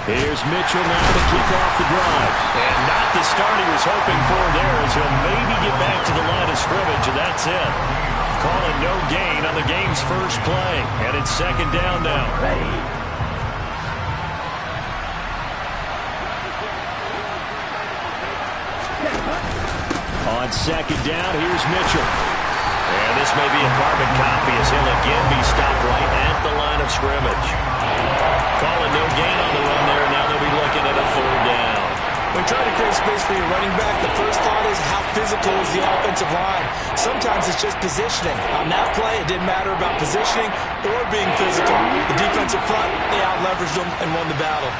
Here's Mitchell now to kick off the drive. And not the start he was hoping for there, as he'll maybe get back to the line of scrimmage, and that's it. Calling no gain on the game's first play. And it's second down now. On second down, here's Mitchell. And this may be a carbon copy as he'll again be stopped right at the line of scrimmage. Calling no gain on the run there. Now they'll be looking at a third down. When trying to create space for your running back, the first thought is how physical is the offensive line. Sometimes it's just positioning. On that play, it didn't matter about positioning or being physical. The defensive front, they out-leveraged them and won the battle.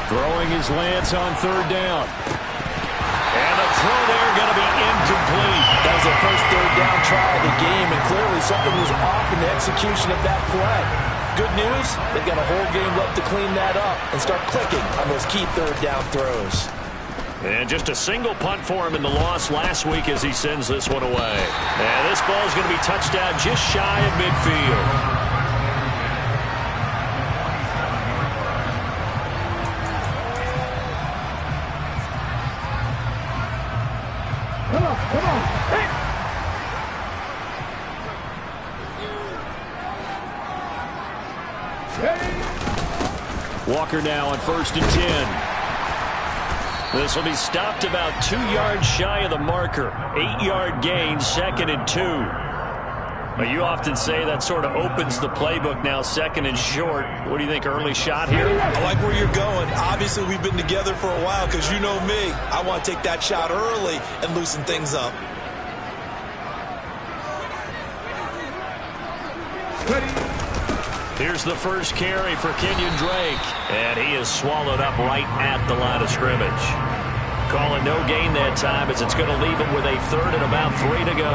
Throwing his lance on third down. And the throw there going to be incomplete. That was the first third down try of the game, and clearly something was off in the execution of that play. Good news, they've got a whole game left to clean that up and start clicking on those key third down throws. And just a single punt for him in the loss last week as he sends this one away. And this ball is going to be touchdown just shy of midfield. Walker now on 1st and 10. This will be stopped about 2 yards shy of the marker. 8-yard gain, 2nd and 2. Well, you often say that sort of opens the playbook now, 2nd and short. What do you think, early shot here? I like where you're going. Obviously, we've been together for a while because you know me. I want to take that shot early and loosen things up. Here's the first carry for Kenyon Drake. And he is swallowed up right at the line of scrimmage. Calling no gain that time as it's going to leave him with a 3rd and about 3 to go.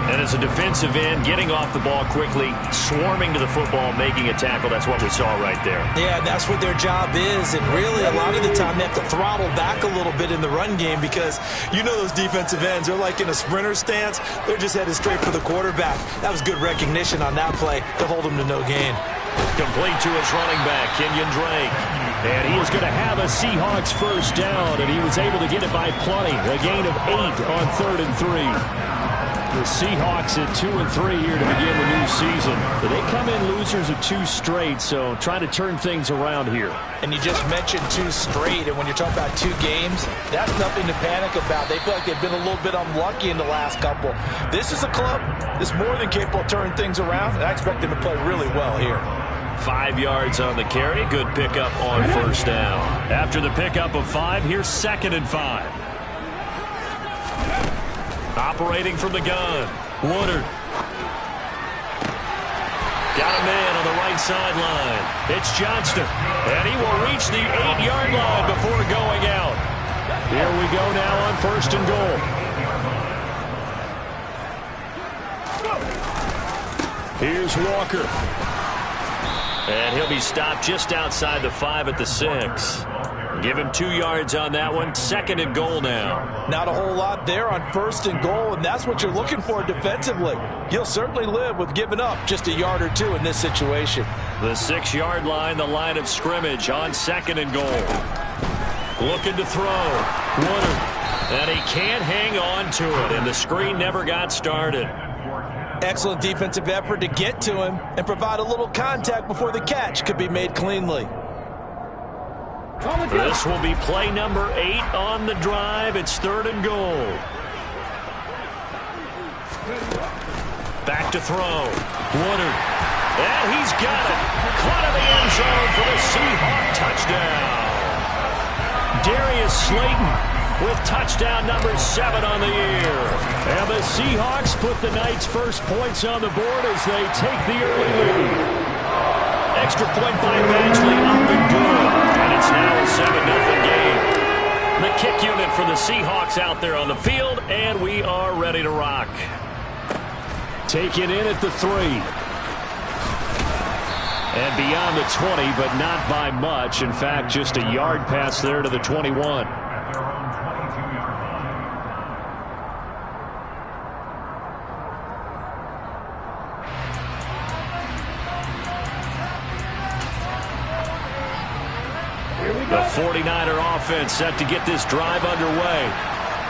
And as a defensive end, getting off the ball quickly, swarming to the football, making a tackle. That's what we saw right there. Yeah, that's what their job is. And really, a lot of the time, they have to throttle back a little bit in the run game because you know those defensive ends, they're like in a sprinter stance. They're just headed straight for the quarterback. That was good recognition on that play to hold him to no gain. Complete to his running back, Kenyon Drake. And he is going to have a Seahawks first down, and he was able to get it by plenty. A gain of 8 on 3rd and 3. The Seahawks at 2 and 3 here to begin the new season. But they come in losers of 2 straight, so trying to turn things around here. And you just mentioned 2 straight, and when you're talking about 2 games, that's nothing to panic about. They feel like they've been a little bit unlucky in the last couple. This is a club that's more than capable of turning things around, and I expect them to play really well here. 5 yards on the carry. Good pickup on first down. After the pickup of 5, here's 2nd and 5. Operating from the gun, Woodard. Got a man on the right sideline. It's Johnston, and he will reach the 8-yard line before going out. Here we go now on 1st and goal. Here's Walker. And he'll be stopped just outside the 5 at the 6. Give him 2 yards on that one. 2nd and goal now. Not a whole lot there on 1st and goal, and that's what you're looking for defensively. You'll certainly live with giving up just a yard or 2 in this situation. The 6-yard line, the line of scrimmage on 2nd and goal. Looking to throw. Woodard. And he can't hang on to it, and the screen never got started. Excellent defensive effort to get to him and provide a little contact before the catch could be made cleanly. This will be play number 8 on the drive. It's 3rd and goal. Back to throw. Woodard. And he's got it. Caught in the end zone for the Seahawk touchdown. Darius Slayton with touchdown number 7 on the year. And the Seahawks put the night's first points on the board as they take the early lead. Extra point by Badgley up and good. And it's now a 7-0 game. The kick unit for the Seahawks out there on the field, and we are ready to rock. Taken in at the 3. And beyond the 20, but not by much. In fact, just a yard pass there to the 21. The 49er offense set to get this drive underway.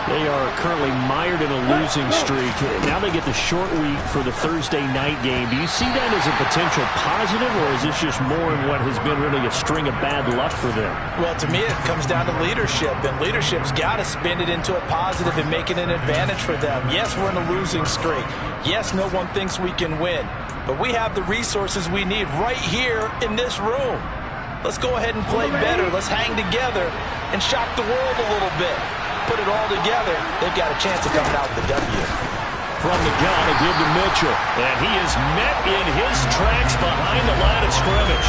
They are currently mired in a losing streak. Now they get the short week for the Thursday night game. Do you see that as a potential positive, or is this just more in what has been really a string of bad luck for them? Well, to me, it comes down to leadership, and leadership's got to spin it into a positive and make it an advantage for them. Yes, we're in a losing streak. Yes, no one thinks we can win, but we have the resources we need right here in this room. Let's go ahead and play better. Let's hang together and shock the world a little bit. Put it all together, they've got a chance of coming out with the W. From the gun, a give to Mitchell. And he is met in his tracks behind the line of scrimmage.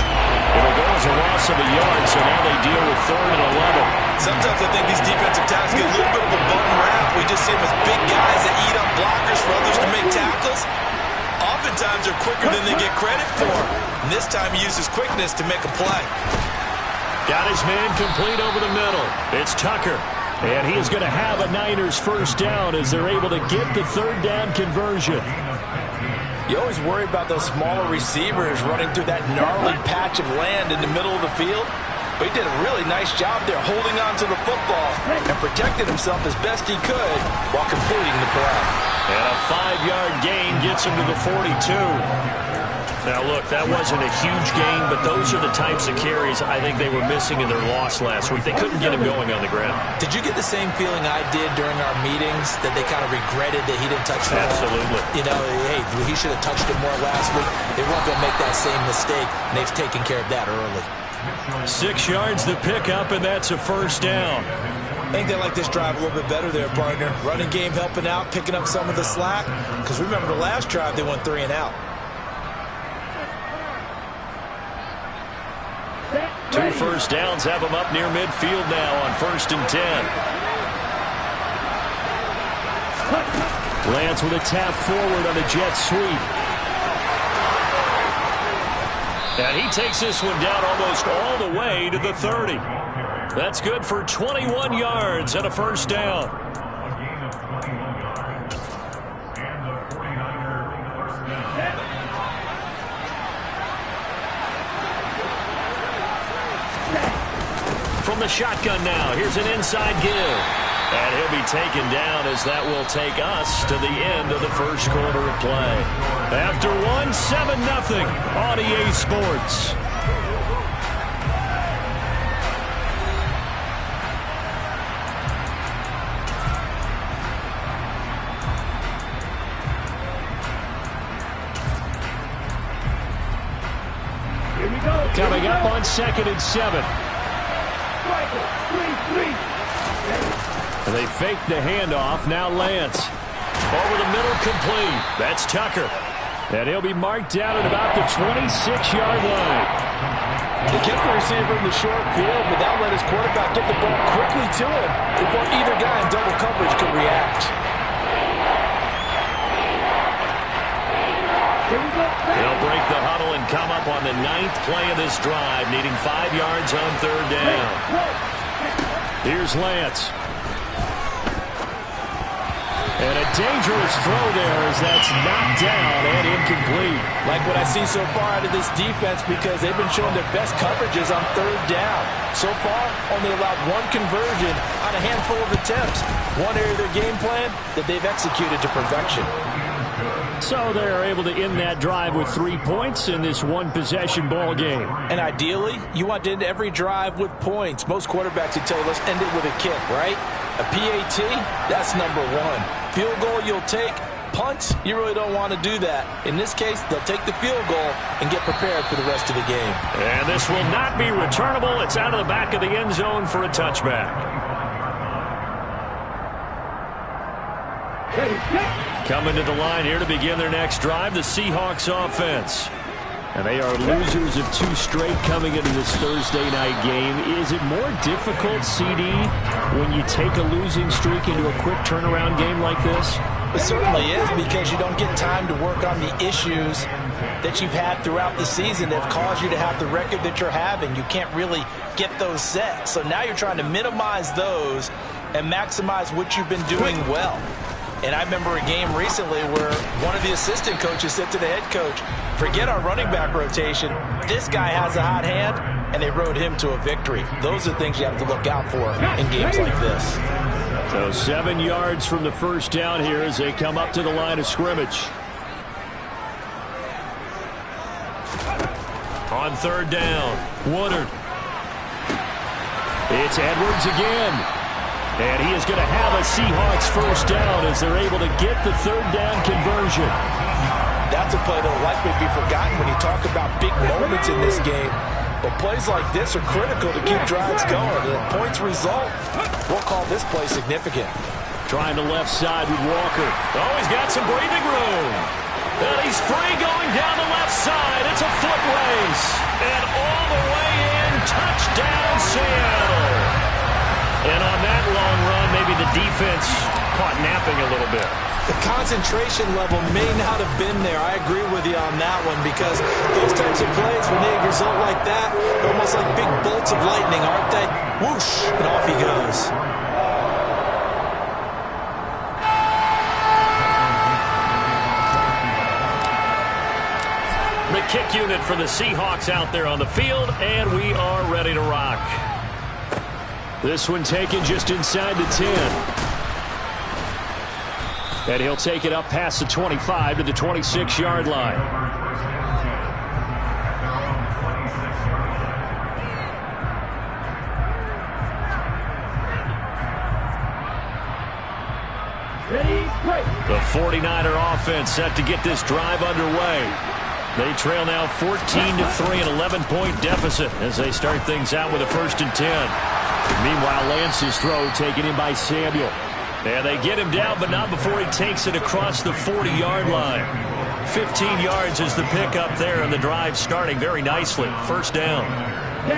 It'll go as a loss of a yard, so now they deal with 3rd and 11. Sometimes I think these defensive tackles get a little bit of a bum rap. We just see them as big guys that eat up blockers for others to make tackles. Oftentimes they're quicker than they get credit for. And this time he uses quickness to make a play. Got his man complete over the middle. It's Tucker. And he is going to have a Niners first down as they're able to get the 3rd down conversion. You always worry about those smaller receivers running through that gnarly patch of land in the middle of the field. But he did a really nice job there holding on to the football and protected himself as best he could while completing the play. And a 5-yard gain gets him to the 42. Now, look, that wasn't a huge gain, but those are the types of carries I think they were missing in their loss last week. They couldn't get him going on the ground. Did you get the same feeling I did during our meetings, that they kind of regretted that he didn't touch the ball? Absolutely. You know, hey, he should have touched it more last week. They weren't going to make that same mistake, and they've taken care of that early. 6 yards the pickup, and that's a first down. I think they like this drive a little bit better there, partner. Running game helping out, picking up some of the slack. Because remember, the last drive, they went 3 and out. 2 first downs have them up near midfield now on 1st and 10. Lance with a tap forward on a jet sweep. And he takes this one down almost all the way to the 30. That's good for 21 yards and a first down. From the shotgun now, here's an inside give. And he'll be taken down as that will take us to the end of the first quarter of play. After 1, 7-0 on EA Sports. Coming up on 2nd and 7. And they fake the handoff. Now Lance. Over the middle, complete. That's Tucker. And he'll be marked down at about the 26-yard line. They kept the receiver in the short field, but that let his quarterback get the ball quickly to him before either guy in double coverage could react. They'll break the huddle and come up on the 9th play of this drive, needing 5 yards on 3rd down. Here's Lance. And a dangerous throw there as that's knocked down and incomplete. Like what I see so far out of this defense, because they've been showing their best coverages on 3rd down. So far, only allowed 1 conversion on a handful of attempts. One area of their game plan that they've executed to perfection. So they're able to end that drive with 3 points in this one-possession ball game. And ideally, you want to end every drive with points. Most quarterbacks would tell you, let's end it with a kick, right? A PAT, that's number 1. Field goal you'll take. Punts, you really don't want to do that. In this case, they'll take the field goal and get prepared for the rest of the game. And this will not be returnable. It's out of the back of the end zone for a touchback. Coming to the line here to begin their next drive, the Seahawks offense. And they are losers of 2 straight coming into this Thursday night game. Is it more difficult, CD, when you take a losing streak into a quick turnaround game like this? It certainly is, because you don't get time to work on the issues that you've had throughout the season that have caused you to have the record that you're having. You can't really get those set. So now you're trying to minimize those and maximize what you've been doing well. And I remember a game recently where one of the assistant coaches said to the head coach, forget our running back rotation. This guy has a hot hand, and they rode him to a victory. Those are things you have to look out for in games like this. So 7 yards from the first down here as they come up to the line of scrimmage. On third down, Woodard. It's Edwards again. And he is going to have a Seahawks first down as they're able to get the third down conversion. That's a play that will likely be forgotten when you talk about big moments in this game. But plays like this are critical to keep drives going. The points result, we'll call this play significant. Trying the left side with Walker. Oh, he's got some breathing room. And he's free going down the left side. It's a foot race. And all the way in, touchdown Seattle. And on that long run, maybe the defense caught napping a little bit. The concentration level may not have been there. I agree with you on that one because those types of plays, when they result like that, they're almost like big bolts of lightning, aren't they? Whoosh, and off he goes. The kick unit for the Seahawks out there on the field, and we are ready to rock. This one taken just inside the 10. And he'll take it up past the 25 to the 26-yard line. The 49er offense set to get this drive underway. They trail now 14-3, an 11-point deficit as they start things out with a 1st and 10. Meanwhile, Lance's throw taken in by Samuel. And they get him down, but not before he takes it across the 40-yard line. 15 yards is the pickup there, and the drive starting very nicely. First down.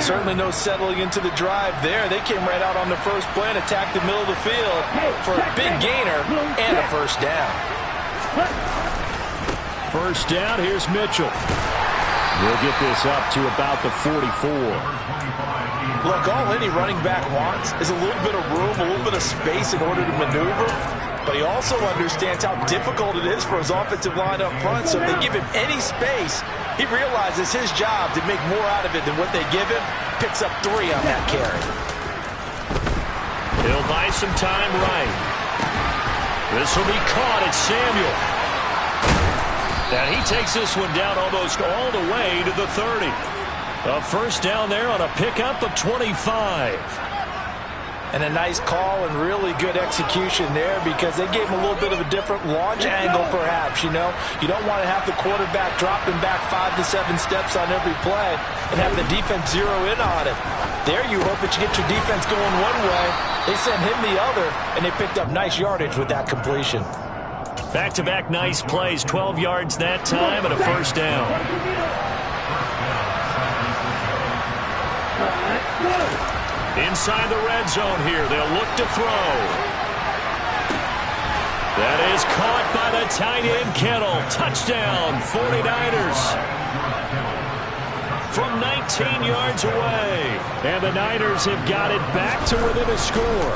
Certainly no settling into the drive there. They came right out on the first play and attacked the middle of the field for a big gainer and a first down. First down, here's Mitchell. We'll get this up to about the 44. Look, all any running back wants is a little bit of room, a little bit of space in order to maneuver. But he also understands how difficult it is for his offensive line up front. So if they give him any space, he realizes his job to make more out of it than what they give him. Picks up 3 on that carry. He'll buy some time right. This will be caught at Samuel. And he takes this one down almost all the way to the 30. A first down there on a pickup of 25. And a nice call and really good execution there because they gave him a little bit of a different launch angle perhaps, you know. You don't want to have the quarterback dropping back 5 to 7 steps on every play and have the defense zero in on it. There you hope that you get your defense going one way. They sent him the other, and they picked up nice yardage with that completion. Back-to-back nice plays, 12 yards that time and a first down. Inside the red zone here, they'll look to throw. That is caught by the tight end Kittle. Touchdown, 49ers. From 19 yards away. And the Niners have got it back to within a score.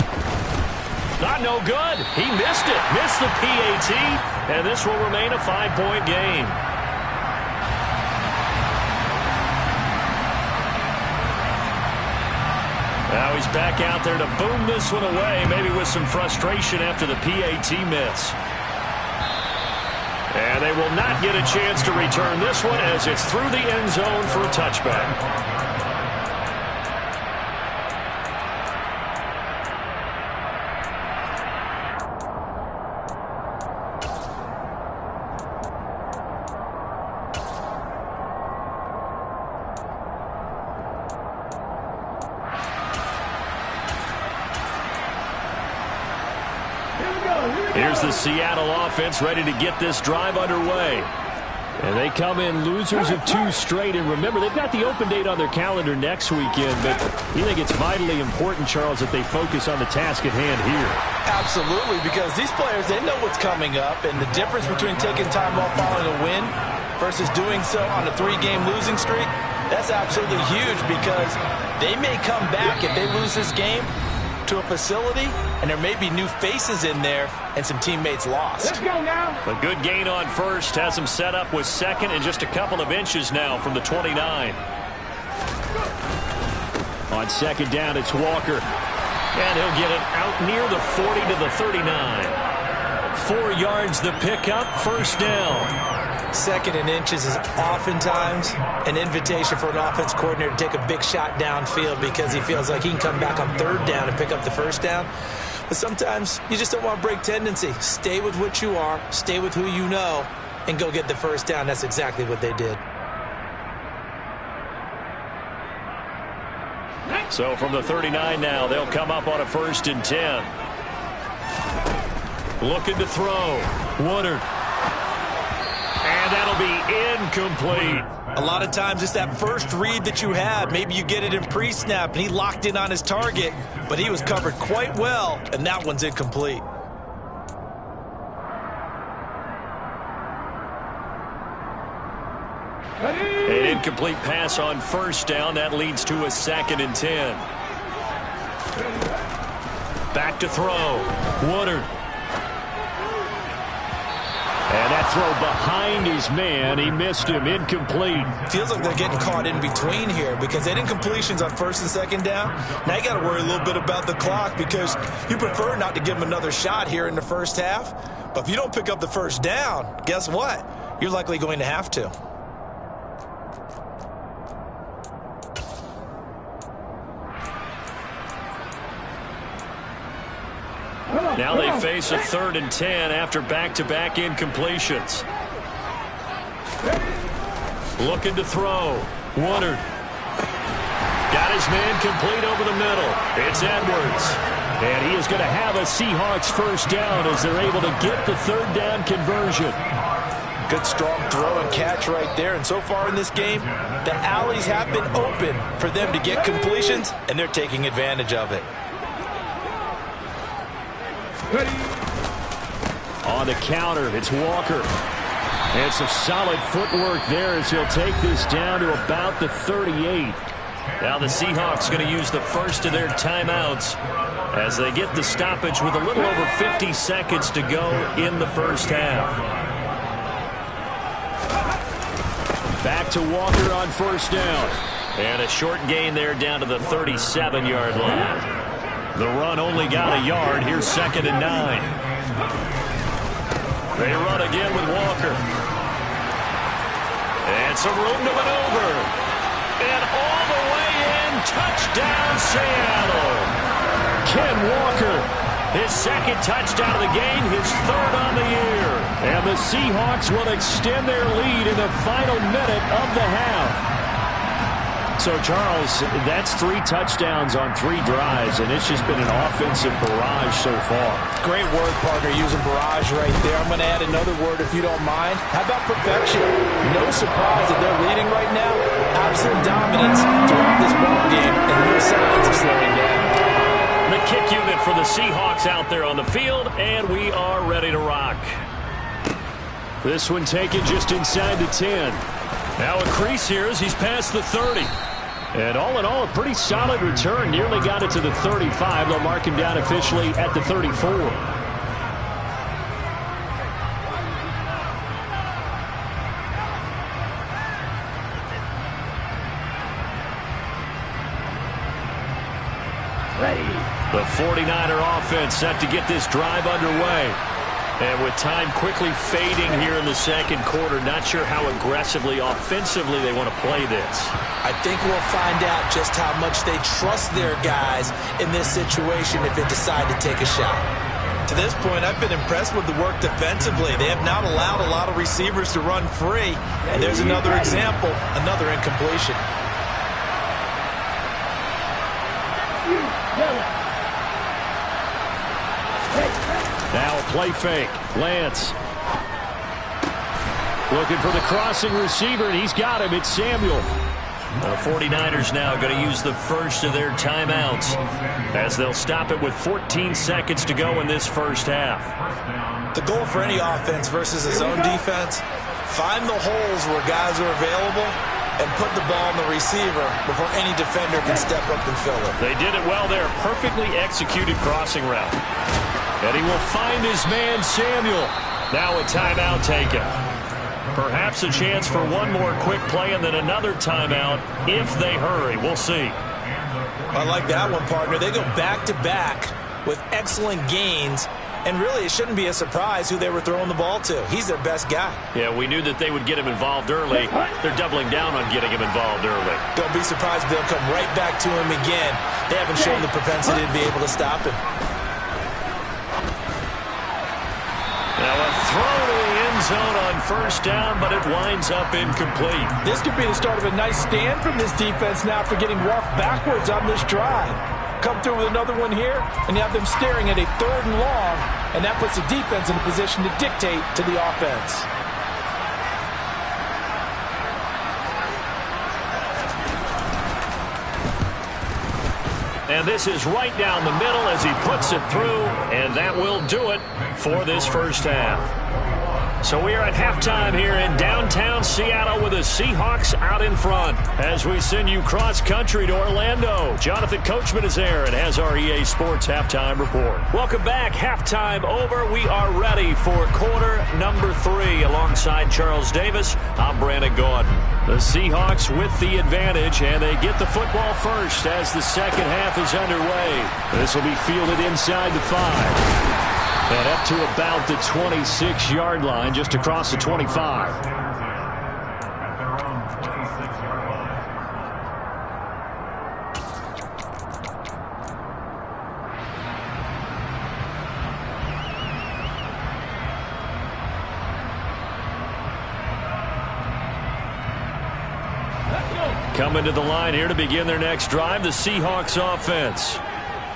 Not no good. He missed it. Missed the PAT. And this will remain a 5-point game. Now he's back out there to boom this one away, maybe with some frustration after the PAT miss. And they will not get a chance to return this one as it's through the end zone for a touchback. Here's the Seattle offense ready to get this drive underway. And they come in losers of 2 straight. And remember, they've got the open date on their calendar next weekend. But you think it's vitally important, Charles, that they focus on the task at hand here? Absolutely, because these players, they know what's coming up. And the difference between taking time off following a win versus doing so on a 3-game losing streak, that's absolutely huge because they may come back if they lose this game to a facility, and there may be new faces in there and some teammates lost. Let's go now. A good gain on first has him set up with second and just a couple of inches now from the 29. On second down, it's Walker. And he'll get it out near the 40 to the 39. 4 yards the pickup, first down. Second and inches is oftentimes an invitation for an offense coordinator to take a big shot downfield because he feels like he can come back on third down and pick up the first down. But sometimes you just don't want to break tendency. Stay with what you are, stay with who you know, and go get the first down. That's exactly what they did. So from the 39 now, they'll come up on a 1st and 10. Looking to throw. Woodard. And that'll be incomplete. A lot of times it's that first read that you had. Maybe you get it in pre-snap, and he locked in on his target, but he was covered quite well, and that one's incomplete. An incomplete pass on first down. That leads to a 2nd and 10. Back to throw. Woodard. And that throw behind his man. He missed him. Incomplete. Feels like they're getting caught in between here because they had incompletions on 1st and 2nd down. Now you got to worry a little bit about the clock because you prefer not to give them another shot here in the first half. But if you don't pick up the first down, guess what? You're likely going to have to. Now they face a 3rd and 10 after back-to-back incompletions. Looking to throw. Woodard. Got his man complete over the middle. It's Edwards. And he is going to have a Seahawks first down as they're able to get the 3rd down conversion. Good strong throw and catch right there. And so far in this game, the alleys have been open for them to get completions, and they're taking advantage of it. On the counter, it's Walker. And some solid footwork there as he'll take this down to about the 38. Now the Seahawks going to use the first of their timeouts as they get the stoppage with a little over 50 seconds to go in the first half. Back to Walker on first down. And a short gain there down to the 37-yard line. The run only got a yard. Here's 2nd and 9. They run again with Walker. And some room to maneuver. And all the way in. Touchdown, Seattle. Ken Walker, his 2nd touchdown of the game, his 3rd on the year. And the Seahawks will extend their lead in the final minute of the half. So, Charles, that's 3 touchdowns on 3 drives, and it's just been an offensive barrage so far. Great word, partner, using barrage right there. I'm going to add another word if you don't mind. How about perfection? No surprise that they're leading right now. Absolute dominance throughout this ball game, and no signs of slowing down. The kick unit for the Seahawks out there on the field, and we are ready to rock. This one taken just inside the 10. Now a crease here as he's past the 30. And all in all, a pretty solid return. Nearly got it to the 35. They'll mark him down officially at the 34. The 49er offense set to get this drive underway. And with time quickly fading here in the second quarter, not sure how aggressively, offensively they want to play this. I think we'll find out just how much they trust their guys in this situation if they decide to take a shot. To this point, I've been impressed with the work defensively. They have not allowed a lot of receivers to run free. And there's another example, another incompletion. Now a play fake. Lance. Looking for the crossing receiver, and he's got him. It's Samuel. The 49ers now going to use the first of their timeouts as they'll stop it with 14 seconds to go in this first half. The goal for any offense versus a zone defense, Find the holes where guys are available and put the ball in the receiver before any defender can step up and fill it. They did it well there. Perfectly executed crossing route. And he will find his man, Samuel. Now a timeout taken. Perhaps a chance for one more quick play and then another timeout if they hurry. We'll see. I like that one, partner. They go back-to-back with excellent gains. And really, it shouldn't be a surprise who they were throwing the ball to. He's their best guy. Yeah, we knew that they would get him involved early. They're doubling down on getting him involved early. Don't be surprised if they'll come right back to him again. They haven't shown the propensity to be able to stop him. Now a throw to the end zone on first down, but it winds up incomplete. This could be the start of a nice stand from this defense now for getting walked backwards on this drive. Come through with another one here, and you have them staring at a 3rd and long, and that puts the defense in a position to dictate to the offense. And this is right down the middle as he puts it through, and that will do it for this first half. So we are at halftime here in downtown Seattle with the Seahawks out in front. As we send you cross-country to Orlando, Jonathan Coachman is there and has our EA Sports Halftime Report. Welcome back. Halftime over. We are ready for quarter number 3. Alongside Charles Davis, I'm Brandon Gaudin. The Seahawks with the advantage, and they get the football first as the second half is underway. This will be fielded inside the 5. And up to about the 26-yard line, just across the 25. Coming to the line here to begin their next drive, the Seahawks offense.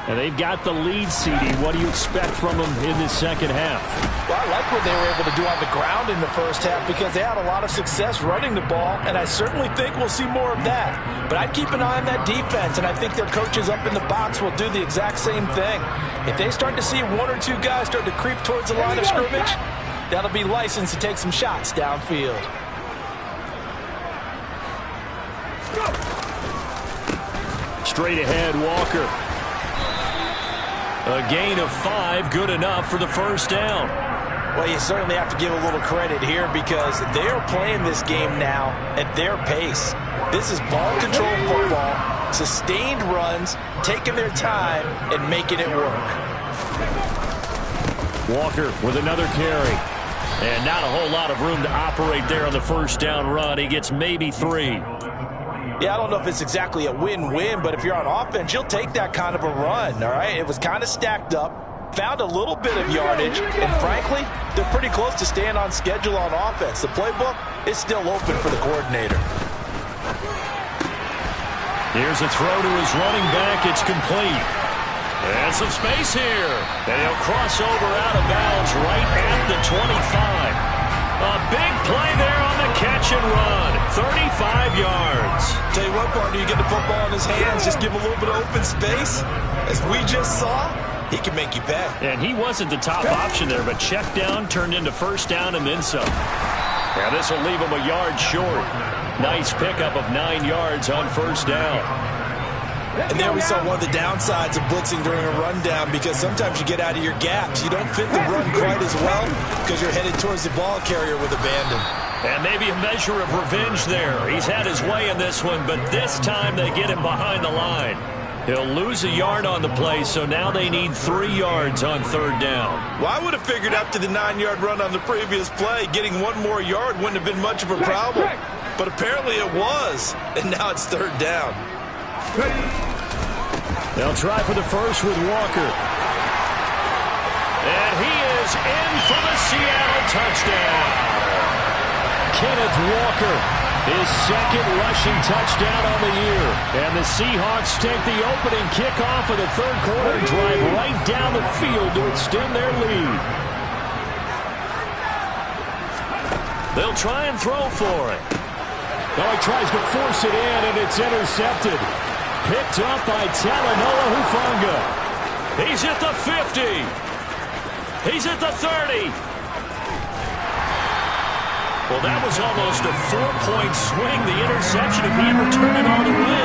And they've got the lead, CD. What do you expect from them in this second half? Well, I like what they were able to do on the ground in the first half because they had a lot of success running the ball, and I certainly think we'll see more of that. But I'd keep an eye on that defense, and I think their coaches up in the box will do the exact same thing. If they start to see 1 or 2 guys start to creep towards the line of scrimmage, that'll be licensed to take some shots downfield. Straight ahead, Walker. A gain of 5, good enough for the first down. Well, you certainly have to give a little credit here because they're playing this game now at their pace. This is ball control football, sustained runs, taking their time, and making it work. Walker with another carry. And not a whole lot of room to operate there on the first down run. He gets maybe 3. Yeah, I don't know if it's exactly a win-win, but if you're on offense, you'll take that kind of a run, all right? It was kind of stacked up, found a little bit of yardage, and frankly, they're pretty close to staying on schedule on offense. The playbook is still open for the coordinator. Here's a throw to his running back. It's complete. And some space here. And he'll cross over out of bounds right at the 25. A big play there on the catch and run. 35 yards. Tell you what, partner, you get the football in his hands, just give him a little bit of open space. As we just saw, he can make you pay. And he wasn't the top option there, but check down turned into first down and then some. Now this will leave him a yard short. Nice pickup of 9 yards on first down. And there we saw one of the downsides of blitzing during a rundown because sometimes you get out of your gaps. You don't fit the run quite as well because you're headed towards the ball carrier with abandon. And maybe a measure of revenge there. He's had his way in this one, but this time they get him behind the line. He'll lose a yard on the play, so now they need 3 yards on third down. Well, I would have figured after the 9-yard run on the previous play, getting 1 more yard wouldn't have been much of a problem. But apparently it was, and now it's third down. They'll try for the first with Walker. And he is in for the Seattle touchdown. Kenneth Walker, his second rushing touchdown on the year. And the Seahawks take the opening kickoff of the third quarter and drive right down the field to extend their lead. They'll try and throw for it. Oh, he tries to force it in, and it's intercepted. Picked up by Talanoa Hufanga. He's at the 50. He's at the 30. Well, that was almost a 4-point swing. The interception, if he had returned it all the way,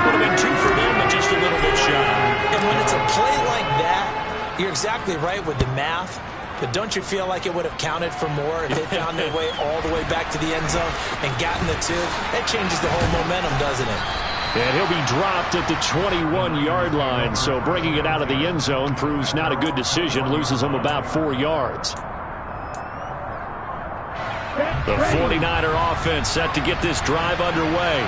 would have been 2 for them, but just a little bit shy. And when it's a play like that, you're exactly right with the math. But don't you feel like it would have counted for more if they found their way all the way back to the end zone and gotten the 2? That changes the whole momentum, doesn't it? And he'll be dropped at the 21-yard line. So bringing it out of the end zone proves not a good decision. Loses him about 4 yards. The 49er offense set to get this drive underway.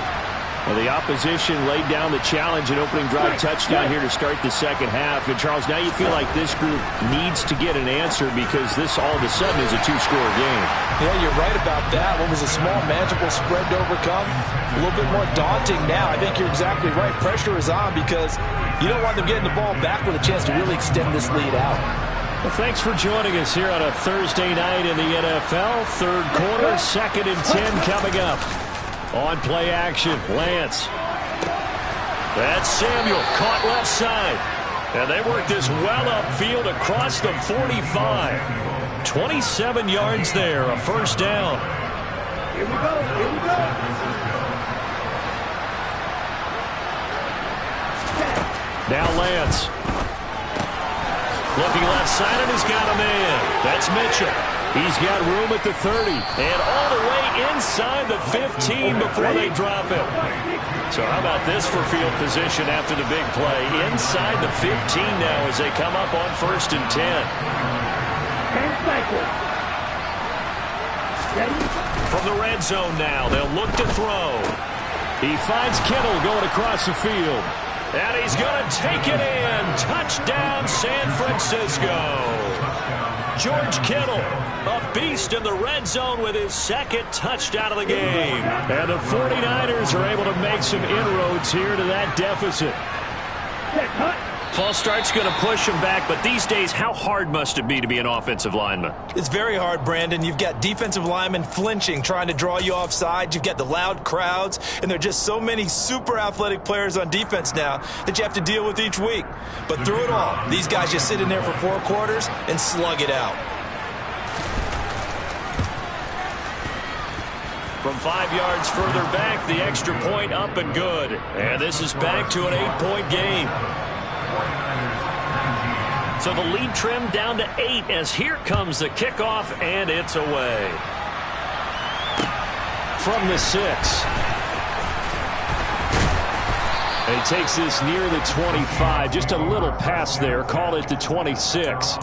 Well, the opposition laid down the challenge and opening drive touchdown here to start the second half. And, Charles, now you feel like this group needs to get an answer because this all of a sudden is a 2-score game. Yeah, you're right about that. What was a small, manageable spread to overcome, a little bit more daunting now. I think you're exactly right. Pressure is on because you don't want them getting the ball back with a chance to really extend this lead out. Well, thanks for joining us here on a Thursday night in the NFL. Third quarter, 2nd and 10 coming up. On play action, Lance. That's Samuel, caught left side. And they work this well upfield across the 45. 27 yards there, a first down. Here we go, here we go. Now Lance. Looking left side, and he's got a man. That's Mitchell. He's got room at the 30 and all the way inside the 15 before they drop it. So how about this for field position after the big play? Inside the 15 now as they come up on 1st and 10. From the red zone now, they'll look to throw. He finds Kittle going across the field. And he's going to take it in. Touchdown, San Francisco. George Kittle, a beast in the red zone with his 2nd touchdown of the game. And the 49ers are able to make some inroads here to that deficit. False start's going to push him back, but these days, how hard must it be to be an offensive lineman? It's very hard, Brandon. You've got defensive linemen flinching, trying to draw you offside. You've got the loud crowds, and there are just so many super athletic players on defense now that you have to deal with each week. But through it all, these guys just sit in there for 4 quarters and slug it out. From 5 yards further back, the extra point up and good. And this is back to an 8-point game. So the lead trimmed down to 8 as here comes the kickoff, and it's away. From the 6. And he takes this near the 25. Just a little pass there. Call it the 26.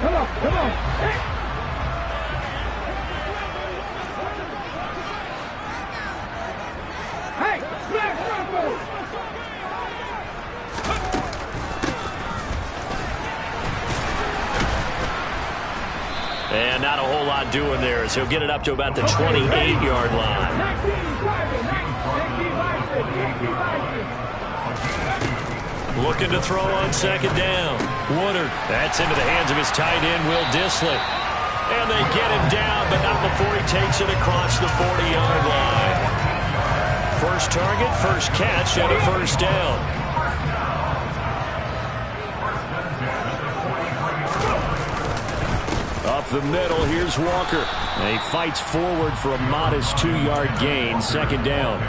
Come on, come on. Hey. And not a whole lot doing there as he'll get it up to about the 28-yard line. Looking to throw on 2nd down. Woodard. That's into the hands of his tight end, Will Dissly. And they get him down, but not before he takes it across the 40-yard line. First target, first catch, and a first down. Up the middle, here's Walker. And he fights forward for a modest 2-yard gain, 2nd down.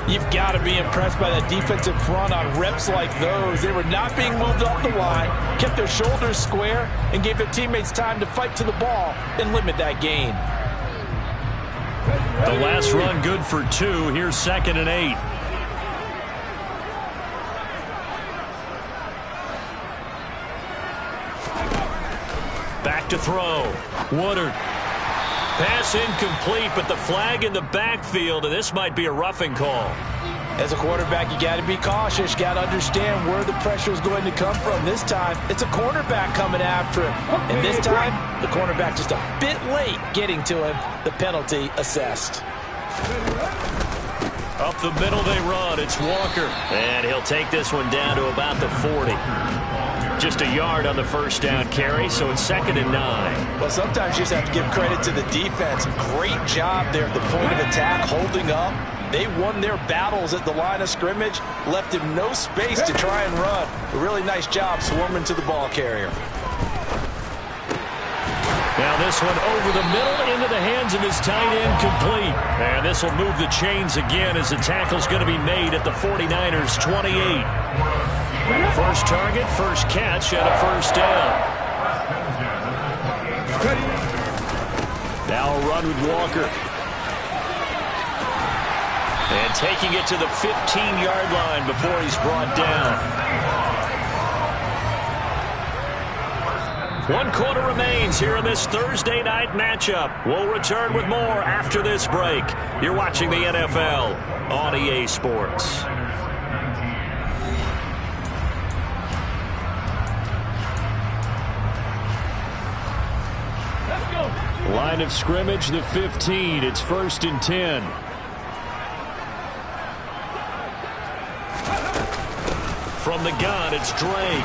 You've got to be impressed by that defensive front on reps like those. They were not being moved up the line, kept their shoulders square, and gave their teammates time to fight to the ball and limit that gain. The last run good for 2. Here's 2nd and 8. Back to throw. Woodard. Pass incomplete, but the flag in the backfield, and this might be a roughing call. As a quarterback, you got to be cautious. You got to understand where the pressure is going to come from. This time, it's a cornerback coming after him. And this time, the cornerback just a bit late getting to him. The penalty assessed. Up the middle they run. It's Walker. And he'll take this one down to about the 40. Just a yard on the first down carry, so it's 2nd and 9. Well, sometimes you just have to give credit to the defense. Great job there at the point of attack, holding up, They won their battles at the line of scrimmage, left him no space to try and run. A really nice job swarming to the ball carrier. Now this one over the middle into the hands of his tight end, complete. And this will move the chains again as the tackle's going to be made at the 49ers 28. First target, first catch, and a first down. Now a run with Walker. And taking it to the 15-yard line before he's brought down. 1 quarter remains here in this Thursday night matchup. We'll return with more after this break. You're watching the NFL on EA Sports. Line of scrimmage, the 15. It's 1st and 10. From the gun, it's Drake.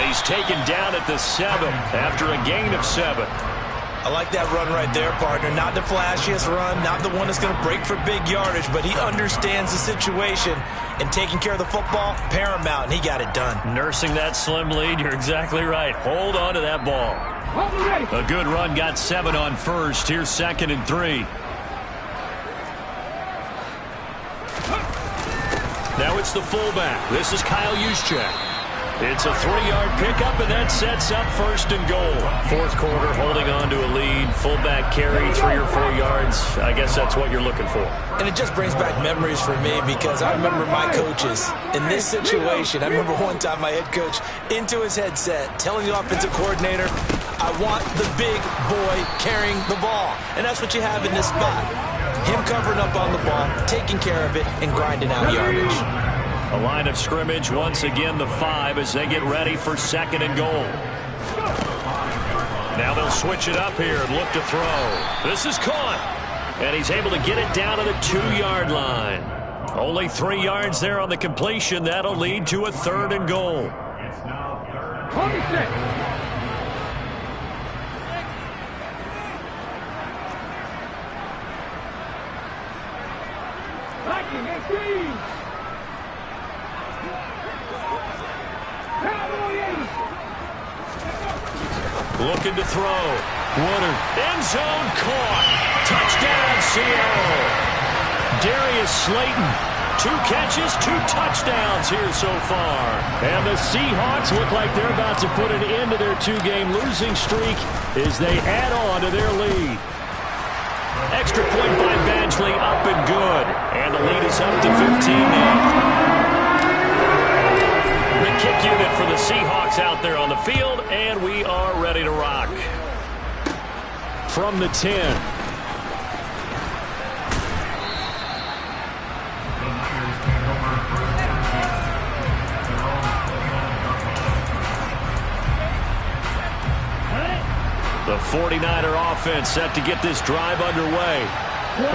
He's taken down at the 7 after a gain of 7. I like that run right there, partner. Not the flashiest run, not the one that's going to break for big yardage, but he understands the situation, and taking care of the football, paramount, and he got it done. Nursing that slim lead, you're exactly right. Hold on to that ball. A good run, got 7 on first. Here's 2nd and 3. Now it's the fullback. This is Kyle Juszczyk. It's a 3-yard pickup, and that sets up 1st and goal. 4th quarter, holding on to a lead. Fullback carry, 3 or 4 yards. I guess that's what you're looking for. And it just brings back memories for me because I remember my coaches in this situation. I remember one time my head coach into his headset telling the offensive coordinator, I want the big boy carrying the ball. And that's what you have in this spot. Him covering up on the ball, taking care of it, and grinding out yardage. A line of scrimmage, once again the 5 as they get ready for 2nd and goal. Now they'll switch it up here and look to throw. This is caught. And he's able to get it down to the 2-yard line. Only 3 yards there on the completion. That'll lead to a 3rd and goal. Looking to throw. Woodard. End zone caught. Touchdown, Seattle. Darius Slayton. 2 catches, 2 touchdowns here so far. And the Seahawks look like they're about to put an end to their 2-game losing streak as they add on to their lead. Extra point by Badgley, up and good. And the lead is up to 15 now. The kick unit for the Seahawks out there on the field, and we are ready to rock. From the 10. The 49er offense set to get this drive underway.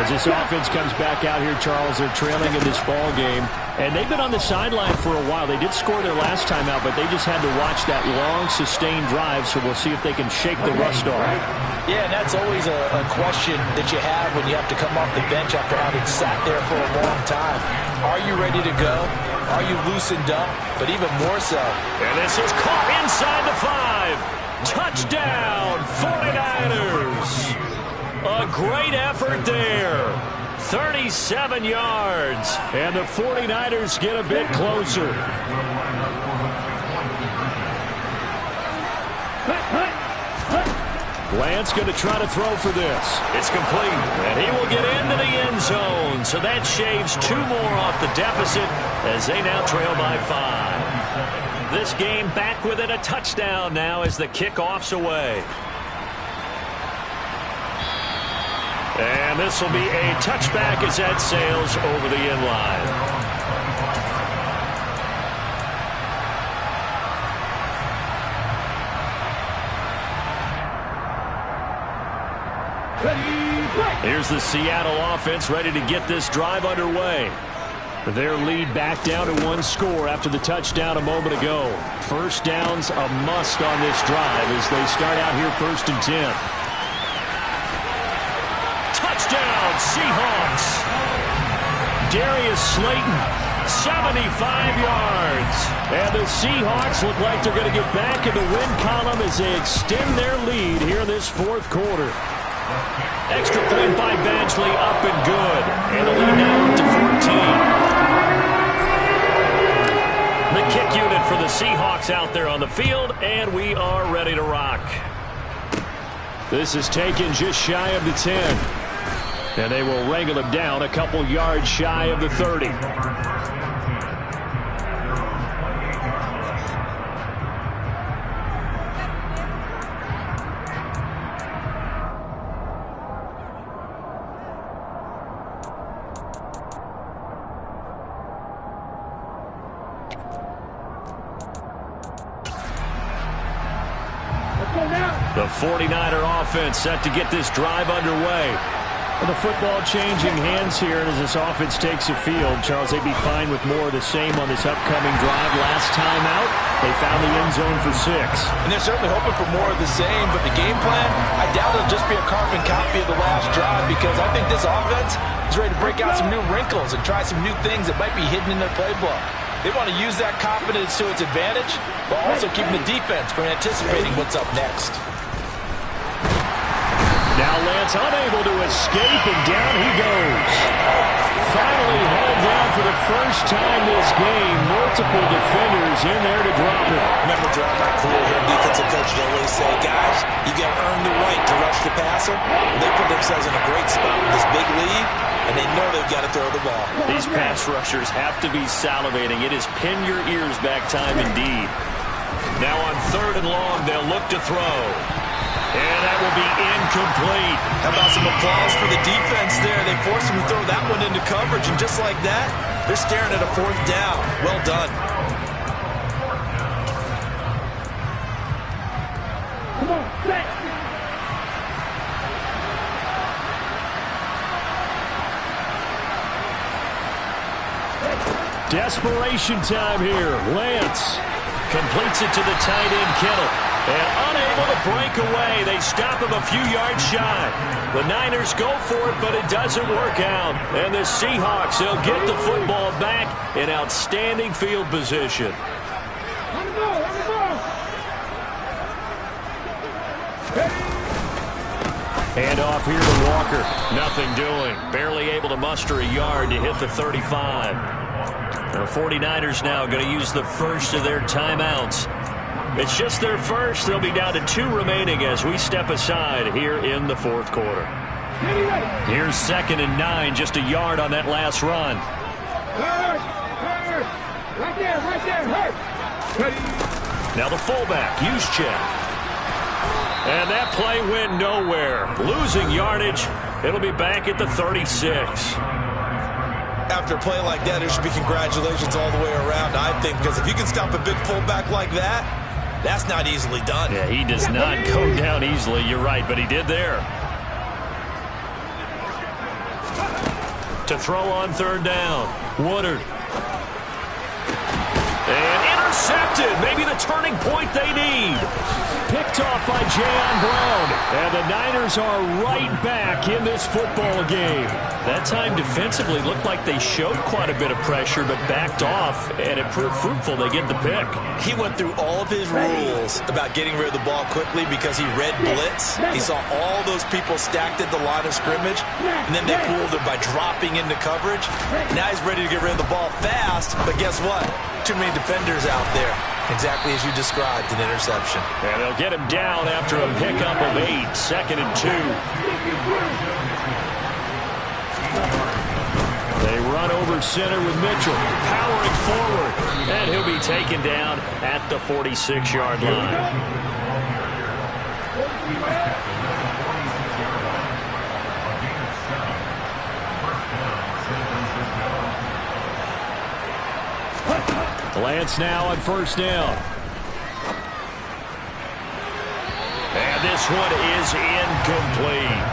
As this offense comes back out here, Charles, they're trailing in this ball game. And they've been on the sideline for a while. They did score their last time out, but they just had to watch that long, sustained drive, so we'll see if they can shake the rust off. Yeah, and that's always a question that you have when you have to come off the bench after having sat there for a long time. Are you ready to go? Are you loosened up? But even more so. And this is caught inside the 5. Touchdown, 49ers. A great effort there. 37 yards. And the 49ers get a bit closer. Lance going to try to throw for this. It's complete. And he will get into the end zone. So that shaves 2 more off the deficit as they now trail by 5. This game back within a touchdown now as the kickoff's away. And this will be a touchback as that sails over the end line. Here's the Seattle offense ready to get this drive underway. Their lead back down to 1 score after the touchdown a moment ago. First down's a must on this drive as they start out here 1st and 10. Touchdown, Seahawks. Darius Slayton, 75 yards. And the Seahawks look like they're going to get back in the win column as they extend their lead here in this fourth quarter. Extra point by Badgley, up and good. And the lead now up to 14. The kick unit for the Seahawks out there on the field, and we are ready to rock. This is taken just shy of the 10. And they will wrangle him down a couple yards shy of the 30. The 49er offense set to get this drive underway. Well, the football changing hands here as this offense takes the field. Charles, they'd be fine with more of the same on this upcoming drive. Last time out, they found the end zone for 6. And they're certainly hoping for more of the same, but the game plan, I doubt it'll just be a carbon copy of the last drive, because I think this offense is ready to break out some new wrinkles and try some new things that might be hidden in their playbook. They want to use that confidence to its advantage, while also keeping the defense from anticipating what's up next. Now Lance unable to escape, and down he goes. Finally held down for the first time this game. Multiple defenders in there to drop him. Remember throughout my career here, defensive coaches always say, guys, you got to earn the right to rush the passer. And they put themselves in a great spot with this big lead, and they know they've got to throw the ball. These pass rushers have to be salivating. It is pin your ears back time indeed. Now on 3rd and long, they'll look to throw. And that will be incomplete. How about some applause for the defense there? They forced him to throw that one into coverage, and just like that, they're staring at a 4th down. Well done. Come on, set. Desperation time here. Lance completes it to the tight end, Kittle. And unable to break away. They stop him a few yards shy. The Niners go for it, but it doesn't work out. And the Seahawks, they'll get the football back in outstanding field position. Hand off here to Walker. Nothing doing. Barely able to muster a yard to hit the 35. The 49ers now going to use the first of their timeouts. It's just their first. They'll be down to 2 remaining as we step aside here in the fourth quarter. Here's 2nd and 9, just a yard on that last run. Right there. Now the fullback, Juszczyk. And that play went nowhere. Losing yardage. It'll be back at the 36. After a play like that, there should be congratulations all the way around, I think, because if you can stop a big fullback like that, that's not easily done. Yeah, he does not go down easily. You're right, but he did there. To throw on 3rd down. Woodard. And intercepted. Maybe the turning point they need. Picked off by Jayon Brown. And the Niners are right back in this football game. That time defensively looked like they showed quite a bit of pressure, but backed off, and it proved fruitful. They get the pick. He went through all of his rules about getting rid of the ball quickly because he read blitz. He saw all those people stacked at the line of scrimmage, and then they fooled him by dropping into coverage. Now he's ready to get rid of the ball fast, but guess what? Too many defenders out there. Exactly as you described, an interception. And they'll get him down after a pickup of 8, 2nd and 2. They run over center with Mitchell, powering forward, and he'll be taken down at the 46-yard line. Lance now on 1st down. And this one is incomplete.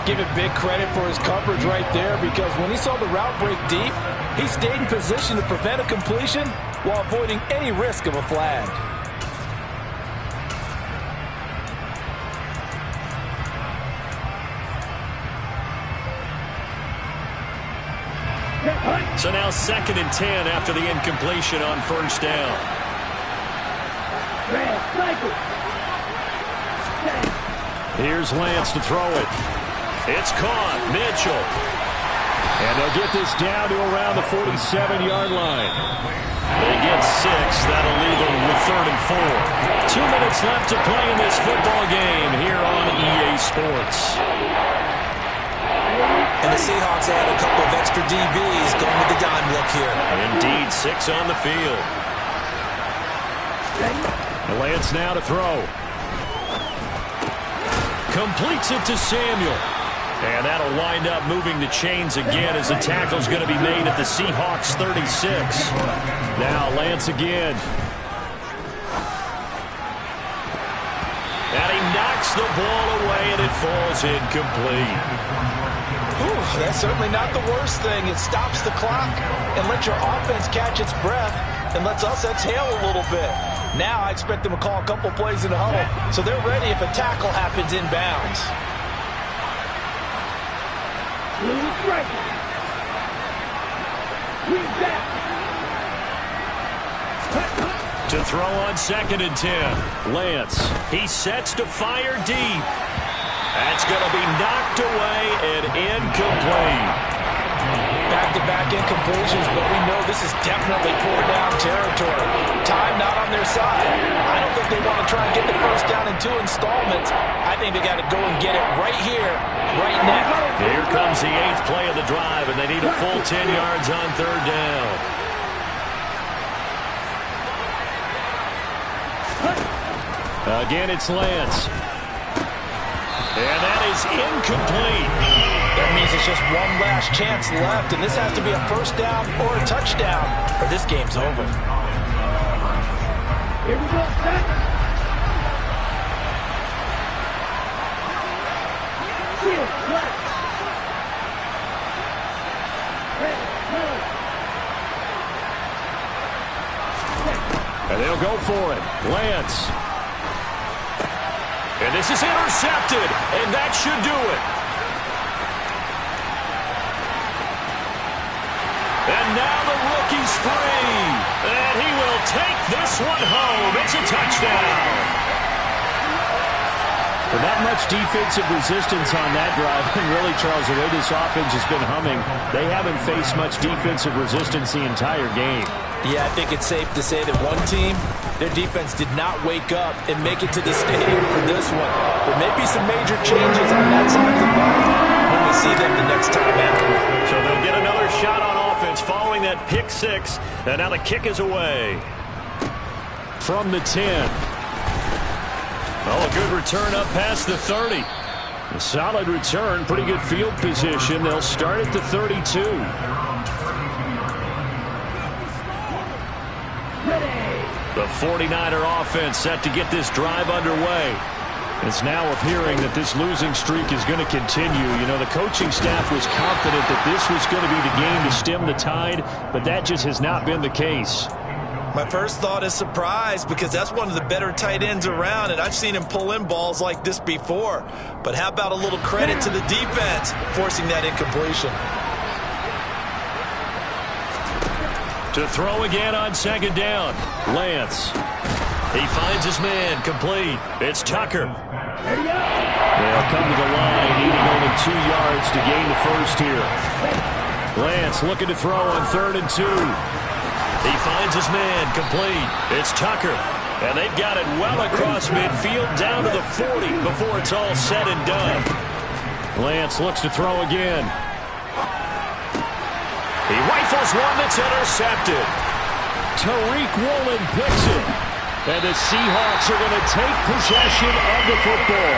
Give him big credit for his coverage right there, because when he saw the route break deep, he stayed in position to prevent a completion while avoiding any risk of a flag. So now 2nd and 10 after the incompletion on first down. Here's Lance to throw it. It's caught. Mitchell. And they'll get this down to around the 47-yard line. They get 6. That'll leave them with 3rd and 4. 2 minutes left to play in this football game here on EA Sports. And the Seahawks add a couple of extra DBs going with the dime look here. Indeed, 6 on the field. Lance now to throw. Completes it to Samuel. And that'll wind up moving the chains again as the tackle's going to be made at the Seahawks 36. Now Lance again. And he knocks the ball away and it falls incomplete. Ooh, that's certainly not the worst thing. It stops the clock and lets your offense catch its breath and lets us exhale a little bit. Now I expect them to call a couple plays in the huddle so they're ready if a tackle happens inbounds. To throw on 2nd and 10. Lance. He sets to fire deep. That's going to be knocked away and incomplete. Back-to-back incompletions, but we know this is definitely 4-down territory. Time not on their side. I don't think they want to try and get the first down in 2 installments. I think they got to go and get it right here, right now. Here comes the 8th play of the drive, and they need a full 10 yards on 3rd down. Again, it's Lance. And that is incomplete. That means it's just one last chance left, and this has to be a first down or a touchdown, or this game's over. Here we go, set. Shield, left. And they'll go for it. Lance. And this is intercepted, and that should do it. And now the rookie's free. And he will take this one home. It's a touchdown. With that much defensive resistance on that drive, and really, Charles, the way this offense has been humming, they haven't faced much defensive resistance the entire game. Yeah, I think it's safe to say that one team, their defense did not wake up and make it to the stadium for this one. There may be some major changes on that side of the ball when we see them the next time out. So they'll get another shot on offense following that pick 6. And now the kick is away. From the 10. Oh, a good return up past the 30. A solid return, pretty good field position. They'll start at the 32. The 49er offense set to get this drive underway. It's now appearing that this losing streak is going to continue. You know, the coaching staff was confident that this was going to be the game to stem the tide, but that just has not been the case. My first thought is surprise, because that's one of the better tight ends around, and I've seen him pull in balls like this before. But how about a little credit to the defense forcing that incompletion? To throw again on 2nd down. Lance. He finds his man, complete. It's Tucker. They'll come to the line, needing only 2 yards to gain the first here. Lance looking to throw on 3rd and 2. He finds his man, complete. It's Tucker. And they've got it well across midfield down to the 40 before it's all said and done. Lance looks to throw again. He rifles one that's intercepted. Tariq Woolen picks it. And the Seahawks are going to take possession of the football.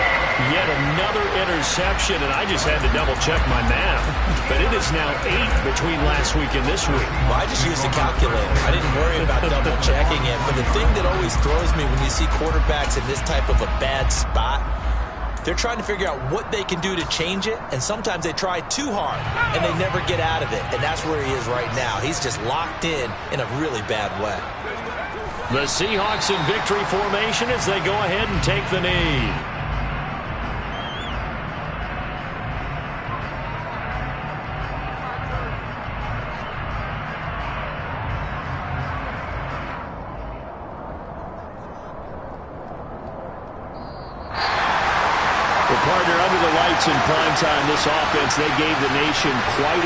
Yet another interception, and I just had to double-check my math. But it is now 8 between last week and this week. Well, I just used a calculator. I didn't worry about double-checking it. But the thing that always throws me when you see quarterbacks in this type of a bad spot, they're trying to figure out what they can do to change it, and sometimes they try too hard, and they never get out of it. And that's where he is right now. He's just locked in a really bad way. The Seahawks in victory formation as they go ahead and take the knee. Well, partner, under the lights in prime time, this offense, they gave the nation quite